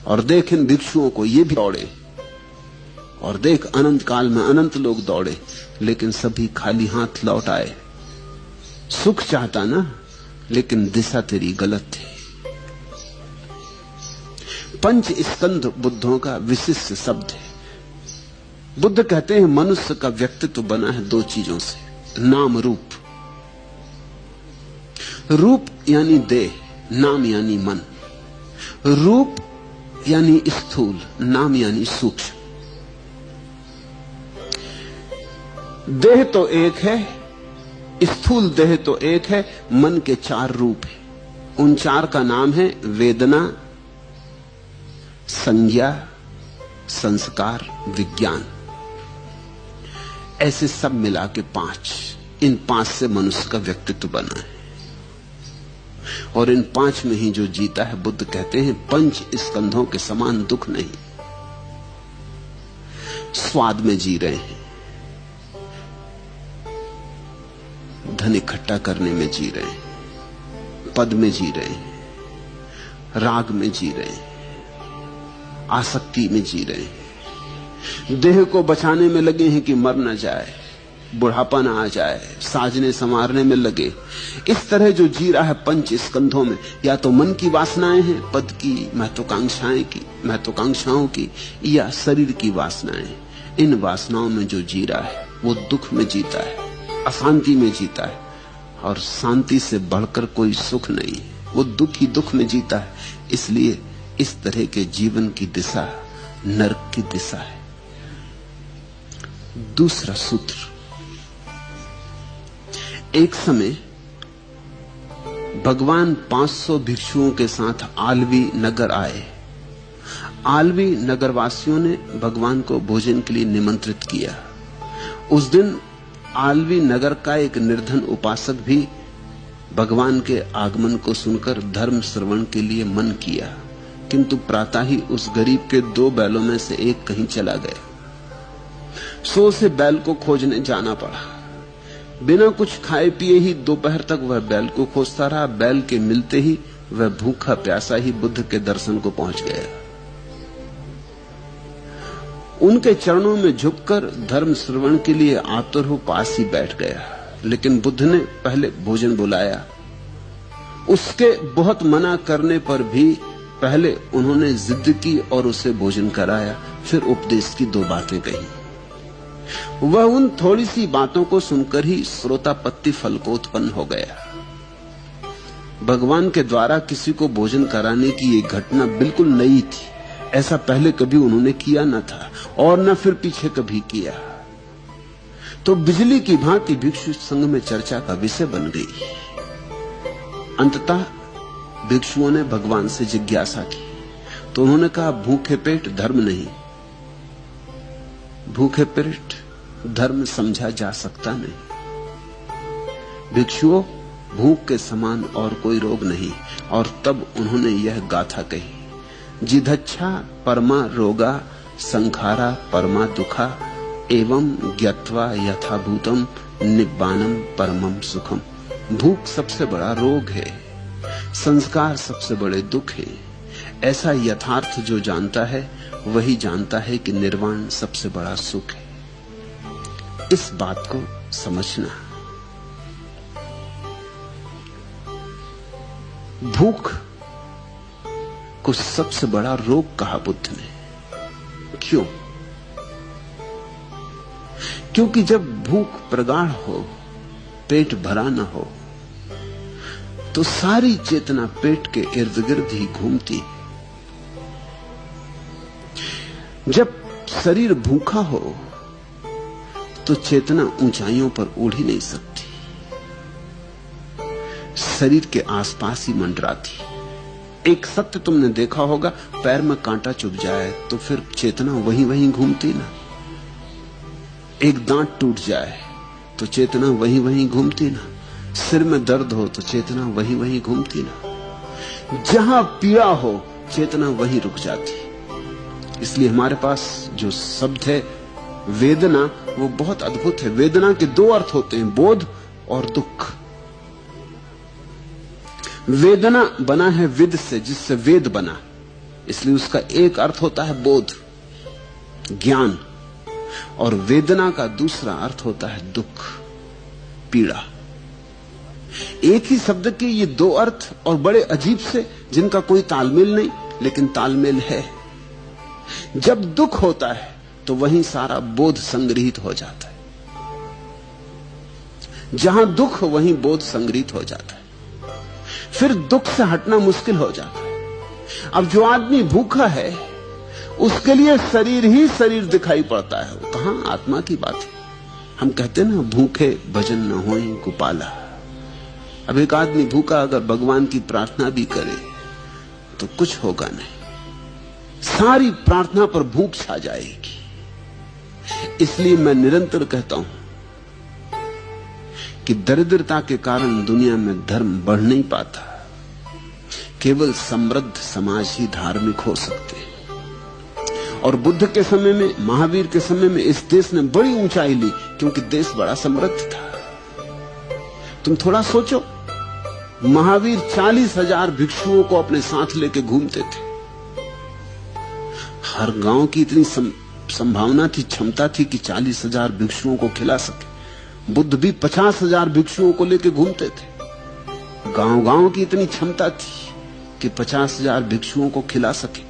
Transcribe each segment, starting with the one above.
और देख इन भिक्षुओं को, ये भी दौड़े, और देख अनंत काल में अनंत लोग दौड़े, लेकिन सभी खाली हाथ लौट आए। सुख चाहता ना, लेकिन दिशा तेरी गलत थी। पंच स्कंध बुद्धों का विशिष्ट शब्द है। बुद्ध कहते हैं मनुष्य का व्यक्तित्व बना है दो चीजों से, नाम रूप। रूप यानी देह, नाम यानी मन। रूप यानी स्थूल, नाम यानी सूक्ष्म। देह तो एक है, स्थूल देह तो एक है, मन के चार रूप है। उन चार का नाम है वेदना, संज्ञा, संस्कार, विज्ञान। ऐसे सब मिला के पांच। इन पांच से मनुष्य का व्यक्तित्व बना है, और इन पांच में ही जो जीता है, बुद्ध कहते हैं पंच स्कंधों के समान दुख नहीं। स्वाद में जी रहे हैं, धन इकट्ठा करने में जी रहे हैं, पद में जी रहे हैं, राग में जी रहे हैं, आसक्ति में जी रहे हैं, देह को बचाने में लगे हैं कि मर न जाए, बुढ़ापा न आ जाए, साजने संवारने में लगे। इस तरह जो जी रहा है पंच स्कंधों में, या तो मन की वासनाएं हैं, पद की, महत्वाकांक्षाओं की, या शरीर की वासनाएं। इन वासनाओं में जो जी रहा है वो दुख में जीता है, अशांति में जीता है, और शांति से बढ़कर कोई सुख नहीं है। वो दुख ही दुख में जीता है। इसलिए इस तरह के जीवन की दिशा नरक की दिशा है। दूसरा सूत्र, एक समय भगवान 500 भिक्षुओं के साथ आलवी नगर आए। आलवी नगरवासियों ने भगवान को भोजन के लिए निमंत्रित किया। उस दिन आलवी नगर का एक निर्धन उपासक भी भगवान के आगमन को सुनकर धर्म श्रवण के लिए मन किया, किंतु प्रातः ही उस गरीब के 2 बैलों में से एक कहीं चला गया। सो उसे बैल को खोजने जाना पड़ा। बिना कुछ खाए पिए ही दोपहर तक वह बैल को खोजता रहा। बैल के मिलते ही वह भूखा प्यासा ही बुद्ध के दर्शन को पहुंच गया। उनके चरणों में झुककर धर्म श्रवण के लिए आतुर हो पास ही बैठ गया। लेकिन बुद्ध ने पहले भोजन बुलाया। उसके बहुत मना करने पर भी पहले उन्होंने जिद की और उसे भोजन कराया। फिर उपदेश की 2 बातें कही। वह उन थोड़ी सी बातों को सुनकर ही श्रोतापत्ति फल को उत्पन्न हो गया। भगवान के द्वारा किसी को भोजन कराने की यह घटना बिल्कुल नई थी। ऐसा पहले कभी उन्होंने किया न था और न फिर पीछे कभी किया। तो बिजली की भांति भिक्षु संघ में चर्चा का विषय बन गई। अंततः भिक्षुओं ने भगवान से जिज्ञासा की तो उन्होंने कहा, भूखे पेट धर्म नहीं। भूखे पेट धर्म समझा जा सकता नहीं। भिक्षुओं, भूख के समान और कोई रोग नहीं। और तब उन्होंने यह गाथा कही, जिधच्छा परमा रोगा संखारा परमा दुखा एवं ज्ञत्वा यथाभूतम निब्बानम परमम सुखम। भूख सबसे बड़ा रोग है, संस्कार सबसे बड़े दुख है। ऐसा यथार्थ जो जानता है वही जानता है कि निर्वाण सबसे बड़ा सुख है। इस बात को समझना। भूख को सबसे बड़ा रोग कहा बुद्ध ने। क्यों? क्योंकि जब भूख प्रगाढ़ हो, पेट भरा न हो, तो सारी चेतना पेट के इर्द गिर्द ही घूमती। जब शरीर भूखा हो तो चेतना ऊंचाइयों पर उड़ ही नहीं सकती, शरीर के आसपास ही मंडराती। एक सत्य तुमने देखा होगा, पैर में कांटा चुभ जाए तो फिर चेतना वहीं वहीं घूमती ना। एक दांत टूट जाए तो चेतना वहीं वहीं घूमती ना। सिर में दर्द हो तो चेतना वहीं वहीं घूमती ना। जहां पीड़ा हो चेतना वहीं रुक जाती। इसलिए हमारे पास जो शब्द है वेदना, वो बहुत अद्भुत है। वेदना के 2 अर्थ होते हैं, बोध और दुख। वेदना बना है विद से, जिससे वेद बना। इसलिए उसका एक अर्थ होता है बोध, ज्ञान, और वेदना का दूसरा अर्थ होता है दुख, पीड़ा। एक ही शब्द के ये दो अर्थ, और बड़े अजीब से, जिनका कोई तालमेल नहीं, लेकिन तालमेल है। जब दुख होता है तो वहीं सारा बोध संग्रहित हो जाता है। जहां दुख वहीं बोध संग्रहित हो जाता है। फिर दुख से हटना मुश्किल हो जाता है। अब जो आदमी भूखा है उसके लिए शरीर ही शरीर दिखाई पड़ता है, वो कहां आत्मा की बात है। हम कहते ना, भूखे भजन न होई गोपाला। अब एक आदमी भूखा अगर भगवान की प्रार्थना भी करे तो कुछ होगा नहीं, सारी प्रार्थना पर भूख छा जाएगी। इसलिए मैं निरंतर कहता हूं कि दरिद्रता के कारण दुनिया में धर्म बढ़ नहीं पाता। केवल समृद्ध समाज ही धार्मिक हो सकते हैं। और बुद्ध के समय में, महावीर के समय में इस देश ने बड़ी ऊंचाई ली, क्योंकि देश बड़ा समृद्ध था। तुम थोड़ा सोचो, महावीर 40,000 भिक्षुओं को अपने साथ लेके घूमते थे। हर गांव की इतनी संभावना थी, क्षमता थी कि 40,000 भिक्षुओं को खिला सके। बुद्ध भी 50,000 भिक्षुओं को लेके घूमते थे। गांव-गांव की इतनी क्षमता थी कि 50,000 भिक्षुओं को खिला सके।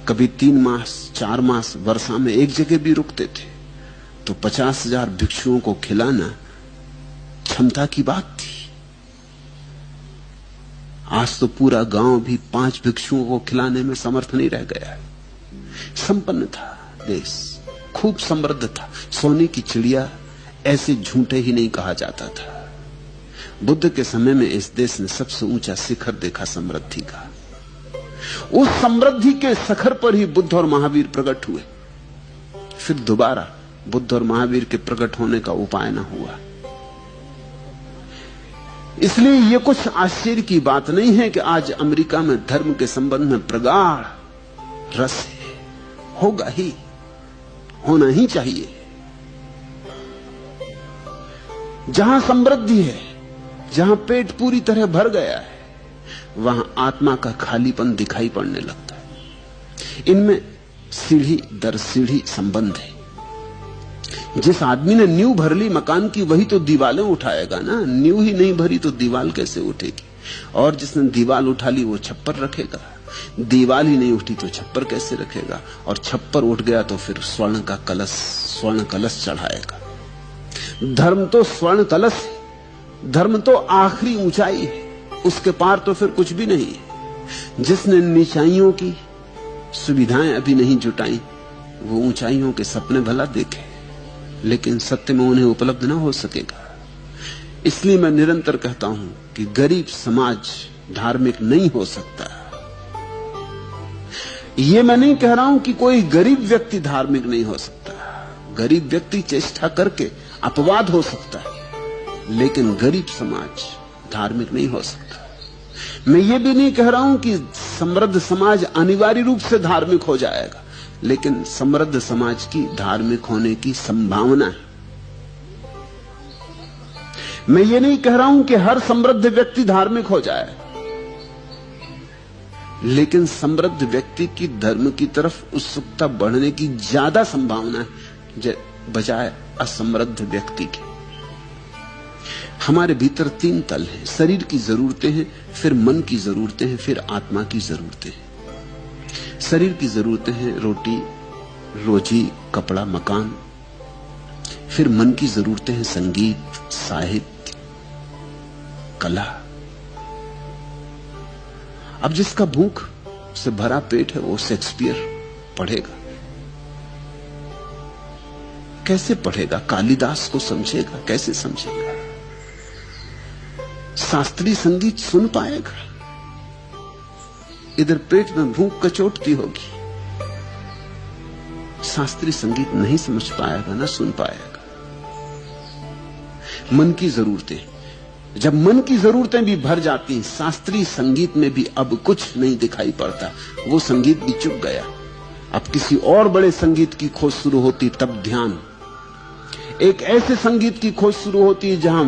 कभी 3 मास 4 मास वर्षा में एक जगह भी रुकते थे, तो 50,000 भिक्षुओं को खिलाना क्षमता की बात थी। आज तो पूरा गांव भी 5 भिक्षुओं को खिलाने में समर्थ नहीं रह गया है। संपन्न था देश, खूब समृद्ध था। सोने की चिड़िया ऐसे झूठे ही नहीं कहा जाता था। बुद्ध के समय में इस देश ने सबसे ऊंचा शिखर देखा समृद्धि का। उस समृद्धि के शिखर पर ही बुद्ध और महावीर प्रकट हुए। फिर दोबारा बुद्ध और महावीर के प्रकट होने का उपाय न हुआ। इसलिए यह कुछ आश्चर्य की बात नहीं है कि आज अमेरिका में धर्म के संबंध में प्रगाढ़ रस है। होगा ही, होना ही चाहिए। जहां समृद्धि है, जहां पेट पूरी तरह भर गया है, वहां आत्मा का खालीपन दिखाई पड़ने लगता है। इनमें सीढ़ी दर सीढ़ी संबंध है। जिस आदमी ने नींव भर ली मकान की, वही तो दीवालें उठाएगा ना। नींव ही नहीं भरी तो दीवाल कैसे उठेगी? और जिसने दीवाल उठा ली वो छप्पर रखेगा। दीवाल ही नहीं उठी तो छप्पर कैसे रखेगा? और छप्पर उठ गया तो फिर स्वर्ण कलश चढ़ाएगा। धर्म तो स्वर्ण कलश है। धर्म तो आखिरी ऊंचाई है, उसके पार तो फिर कुछ भी नहीं है। जिसने नीचाइयों की सुविधाएं अभी नहीं जुटाई, वो ऊंचाइयों के सपने भला देखे, लेकिन सत्य में उन्हें उपलब्ध ना हो सकेगा। इसलिए मैं निरंतर कहता हूं कि गरीब समाज धार्मिक नहीं हो सकता। यह मैं नहीं कह रहा हूं कि कोई गरीब व्यक्ति धार्मिक नहीं हो सकता। गरीब व्यक्ति चेष्टा करके अपवाद हो सकता है, लेकिन गरीब समाज धार्मिक नहीं हो सकता। मैं ये भी नहीं कह रहा हूं कि समृद्ध समाज अनिवार्य रूप से धार्मिक हो जाएगा, लेकिन समृद्ध समाज की धार्मिक होने की संभावना है। मैं ये नहीं कह रहा हूं कि हर समृद्ध व्यक्ति धार्मिक हो जाए, लेकिन समृद्ध व्यक्ति की धर्म की तरफ उत्सुकता बढ़ने की ज्यादा संभावना है बजाय असमृद्ध व्यक्ति के। हमारे भीतर 3 तल हैं। शरीर की जरूरतें हैं, फिर मन की जरूरतें हैं, फिर आत्मा की जरूरतें हैं। शरीर की जरूरतें हैं रोटी, रोजी, कपड़ा, मकान। फिर मन की जरूरतें हैं संगीत, साहित्य, कला। अब जिसका भूख से भरा पेट है वो शेक्सपियर पढ़ेगा। कैसे पढ़ेगा? कालिदास को समझेगा? कैसे समझेगा? शास्त्रीय संगीत सुन पाएगा? इधर पेट में भूख कचोटती होगी, शास्त्रीय संगीत नहीं समझ पाएगा, ना सुन पाएगा। मन की जरूरतें, जब मन की जरूरतें भी भर जाती हैं, शास्त्रीय संगीत में भी अब कुछ नहीं दिखाई पड़ता। वो संगीत भी चुप गया। अब किसी और बड़े संगीत की खोज शुरू होती, तब ध्यान। एक ऐसे संगीत की खोज शुरू होती है जहां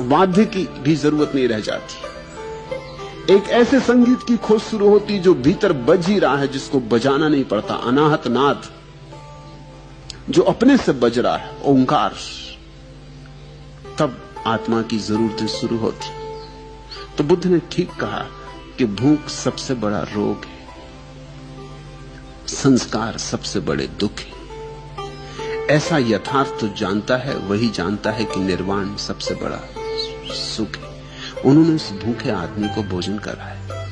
वाद्य की भी जरूरत नहीं रह जाती। एक ऐसे संगीत की खोज शुरू होती जो भीतर बज ही रहा है, जिसको बजाना नहीं पड़ता, अनाहत नाद जो अपने से बज रहा है, ओंकार। तब आत्मा की जरूरतें शुरू होती। तो बुद्ध ने ठीक कहा कि भूख सबसे बड़ा रोग है, संस्कार सबसे बड़े दुख है। ऐसा यथार्थ तो जानता है, वही जानता है कि निर्वाण सबसे बड़ा सुख है। उन्होंने उस भूखे आदमी को भोजन कराया।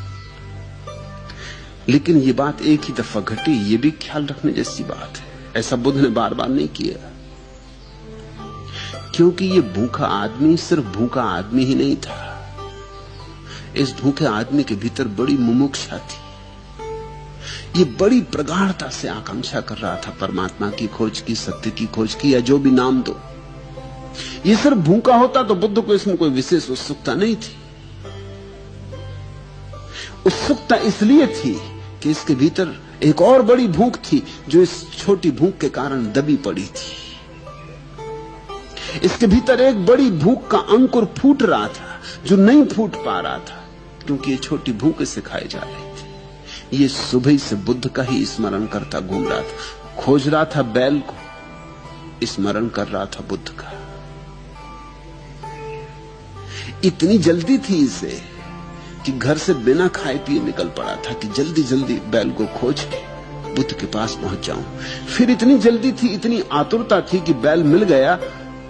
लेकिन ये बात एक ही दफा घटी, ये भी ख्याल रखने जैसी बात है। ऐसा बुद्ध ने बार बार नहीं किया, क्योंकि ये भूखा आदमी सिर्फ भूखा आदमी ही नहीं था। इस भूखे आदमी के भीतर बड़ी मुमुक्षा थी। ये बड़ी प्रगाढ़ता से आकांक्षा कर रहा था परमात्मा की खोज की, सत्य की खोज की, या जो भी नाम दो। ये सिर्फ भूखा होता तो बुद्ध को इसमें कोई विशेष उत्सुकता नहीं थी। उत्सुकता इसलिए थी कि इसके भीतर एक और बड़ी भूख थी जो इस छोटी भूख के कारण दबी पड़ी थी। इसके भीतर एक बड़ी भूख का अंकुर फूट रहा था जो नहीं फूट पा रहा था, क्योंकि ये छोटी भूख से खाई जा रही थी। ये सुबह से बुद्ध का ही स्मरण करता घूम रहा था, खोज रहा था बैल को, स्मरण कर रहा था बुद्ध का। इतनी जल्दी थी इसे कि घर से बिना खाए पिए निकल पड़ा था कि जल्दी जल्दी बैल को खोज के बुद्ध के पास पहुंच जाऊं। फिर इतनी जल्दी थी, इतनी आतुरता थी कि बैल मिल गया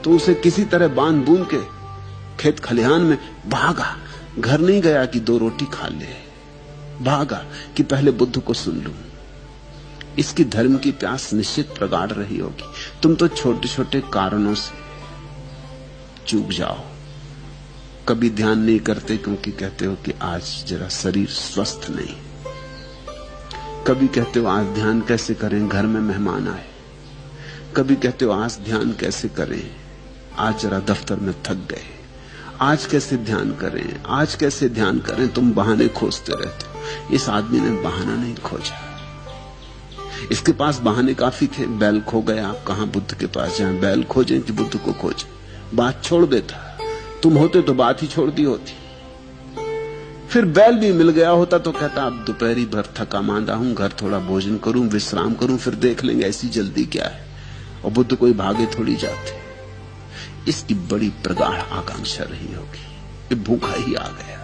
तो उसे किसी तरह बांध बूंद के खेत खलिहान में भागा। घर नहीं गया कि 2 रोटी खा ले, भागा कि पहले बुद्ध को सुन लूं। इसकी धर्म की प्यास निश्चित प्रगाढ़ रही होगी। तुम तो छोटे छोटे कारणों से चूक जाओ, कभी ध्यान नहीं करते क्योंकि कहते हो कि आज जरा शरीर स्वस्थ नहीं। कभी कहते हो आज ध्यान कैसे करें, घर में मेहमान आए। कभी कहते हो आज ध्यान कैसे करें, आज जरा दफ्तर में थक गए। आज कैसे ध्यान करें, आज कैसे ध्यान करें, तुम बहाने खोजते रहते हो। इस आदमी ने बहाना नहीं खोजा। इसके पास बहाने काफी थे। बैल खो गया, आप कहां बुद्ध के पास जाएं, बैल खोजें कि बुद्ध को खोजें। बात छोड़ देता, तुम होते तो बात ही छोड़ दी होती। फिर बैल भी मिल गया होता तो कहता अब दोपहरी भर थका मांदा हूं, घर थोड़ा भोजन करूं, विश्राम करूं, फिर देख लेंगे, ऐसी जल्दी क्या है। और बुद्ध कोई भागे थोड़ी जाते। इसकी बड़ी प्रगाढ़ आकांक्षा रही होगी। ये भूखा ही आ गया।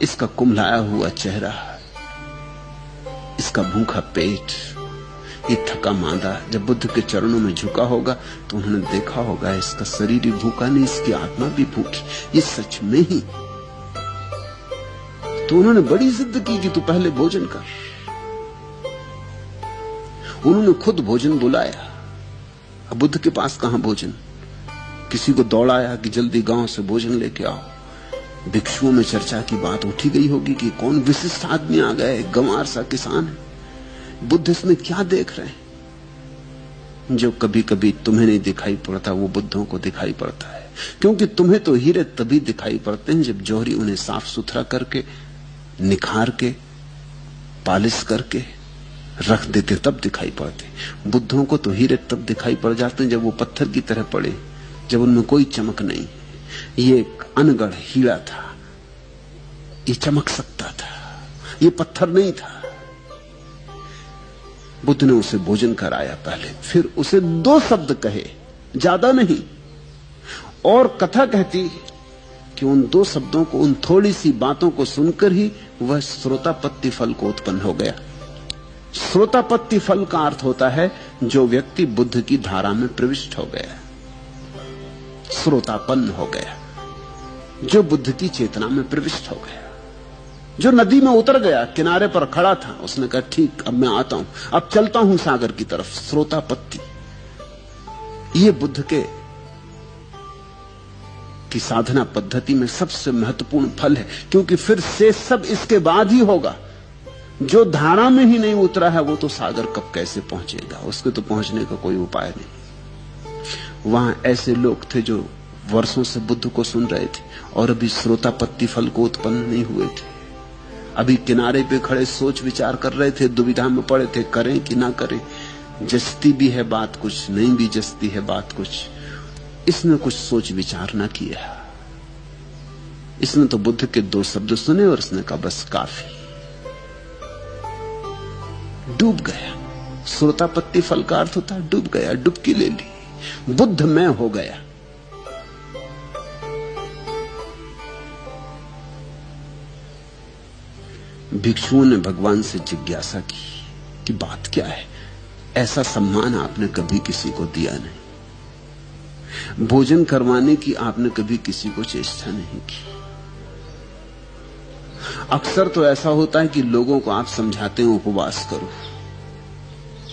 इसका कुम्हलाया हुआ चेहरा, इसका भूखा पेट, ये थका मांदा जब बुद्ध के चरणों में झुका होगा तो उन्होंने देखा होगा इसका शरीर ही भूखा नहीं, इसकी आत्मा भी भूखी। ये सच में ही। तो उन्होंने बड़ी जिद की कि तू पहले भोजन कर। उन्होंने खुद भोजन बुलाया। अब बुद्ध के पास कहां भोजन, किसी को दौड़ाया कि जल्दी गांव से भोजन लेके आओ। भिक्षुओं में चर्चा की बात उठी गई होगी कि कौन विशिष्ट आदमी आ गए, गंवार सा किसान है। बुद्ध इसमें क्या देख रहे हैं? जो कभी कभी तुम्हें नहीं दिखाई पड़ता वो बुद्धों को दिखाई पड़ता है, क्योंकि तुम्हें तो हीरे तभी दिखाई पड़ते हैं जब जौहरी उन्हें साफ सुथरा करके, निखार के, पालिश करके रख देते, तब दिखाई पड़ते। बुद्धों को तो हीरे तब दिखाई पड़ जाते हैं जब वो पत्थर की तरह पड़े, जब उनमें कोई चमक नहीं। ये एक अनगढ़ हीरा था, ये चमक सकता था, ये पत्थर नहीं था। बुद्ध ने उसे भोजन कराया पहले, फिर उसे 2 शब्द कहे, ज्यादा नहीं। और कथा कहती कि उन 2 शब्दों को, उन थोड़ी सी बातों को सुनकर ही वह श्रोतापत्ति फल को उत्पन्न हो गया। श्रोतापत्ति फल का अर्थ होता है जो व्यक्ति बुद्ध की धारा में प्रविष्ट हो गया, श्रोतापन्न हो गया, जो बुद्ध की चेतना में प्रविष्ट हो गया, जो नदी में उतर गया, किनारे पर खड़ा था, उसने कहा ठीक, अब मैं आता हूं, अब चलता हूं सागर की तरफ। श्रोतापत्ति ये बुद्ध की साधना पद्धति में सबसे महत्वपूर्ण फल है, क्योंकि फिर से सब इसके बाद ही होगा। जो धारा में ही नहीं उतरा है वो तो सागर कब कैसे पहुंचेगा, उसके तो पहुंचने का कोई उपाय नहीं। वहां ऐसे लोग थे जो वर्षों से बुद्ध को सुन रहे थे और अभी श्रोतापत्ति फल को उत्पन्न नहीं हुए थे। अभी किनारे पे खड़े सोच विचार कर रहे थे, दुविधा में पड़े थे, करें कि ना करें, जचती भी है बात कुछ, नहीं भी जचती है बात कुछ। इसने कुछ सोच विचार ना किया, इसने तो बुद्ध के 2 शब्द सुने और उसने कहा बस काफी, डूब गया। श्रोतापत्ति फल का अर्थ होता है डूब गया, डुबकी ले ली, बुद्ध मैं हो गया। भिक्षुओं ने भगवान से जिज्ञासा की कि बात क्या है, ऐसा सम्मान आपने कभी किसी को दिया नहीं, भोजन करवाने की आपने कभी किसी को चेष्टा नहीं की। अक्सर तो ऐसा होता है कि लोगों को आप समझाते हैं उपवास करो,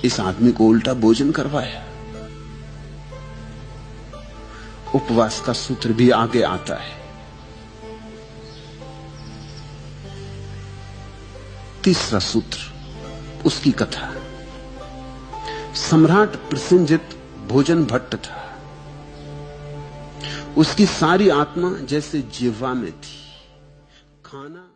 इस आदमी को उल्टा भोजन करवाया। उपवास का सूत्र भी आगे आता है। तीसरा सूत्र, उसकी कथा। सम्राट प्रसेनजित भोजन भट्ट था। उसकी सारी आत्मा जैसे जिह्वा में थी। खाना